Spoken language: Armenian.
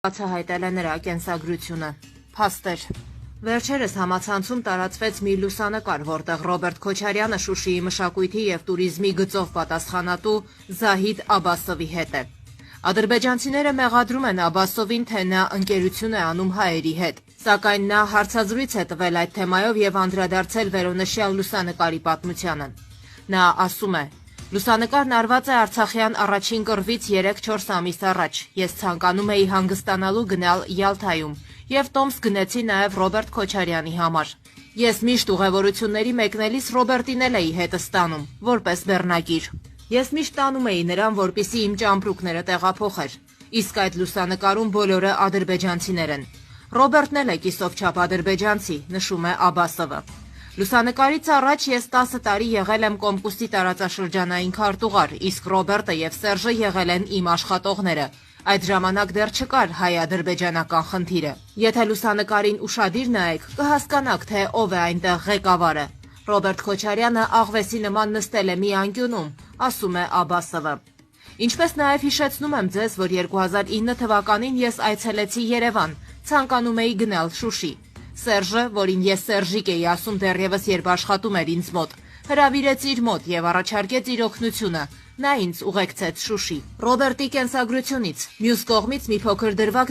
Բացահայտել է նրա կենսագրությունը։ Փաստեր։ Վերջերս համացանցում տարածվեց մի լուսանկար, որտեղ Ռոբերտ Քոչարյանը Շուշիի մշակույթի եւ տուրիզմի գծով պատասխանատու Զահիդ Աբասովի հետ է։ Ադրբեջանցիները մեղադրում են Աբասովին, թե նա ընկերություն է անում հայերի հետ, սակայն նա հարցազրույց է տվել այդ թեմայով եւ անդրադարձել վերոնշյալ լուսանկարի պատմությանը։ Նա ասում է. «Լուսանկարն արված է Արցախյան առաջին կռվից 3-4 ամիս առաջ։ Ես ցանկանում էի հանգստանալու գնալ Յալթայում եւ տոմս գնեցի նաեւ Ռոբերտ Քոչարյանի համար։ Ես միշտ ուղևորությունների մեկնելիս Ռոբերտին էլ էի հետս տանում, որպես բեռնակիր։ Ես միշտ տանում էի նրան, որպեսզի իմ ճամպրուկները տեղափոխեր։ Իսկ այդ լուսանկարում բոլորը ադրբեջանցիներ են։ Ռոբերտն էլ է կիսով չափ ադրբեջանցի», նշում է Աբասովը։ Լուսանկարից առաջ ես 10 տարի եղել եմ Կոմկուսի տարածաշրջանային քարտուղար, իսկ Ռոբերտը եւ Սերժը եղել են իմ աշխատողները։ Այդ ժամանակ դեռ չկար հայ-ադրբեջանական խնդիրը։ Եթե լուսանկարին ուշադիր նայեք, կհասկանաք, թե ով է այնտեղ ղեկավարը։ Ռոբերտ Քոչարյանը աղվեսի նման նստել է մի անկյունում, ասում է Աբասովը։ Ինչպես նաև հիշեցնում եմ ձեզ, որ 2009 թվականին ես այցելեցի Երևան, ցանկանում էի գնալ Շուշի։ Սերժը, որին ես Սերժիկ էի ասում դեռևս երբ աշխատում էր ինձ մոտ, հրավիրեց իր մոտ եւ առաջարկեց իր օգնությունը։ Նա ինձ ուղեկցեց Շուշի։ Ռոբերտի կենսագրությունից մյուս կողմից մի փոքր դրվագ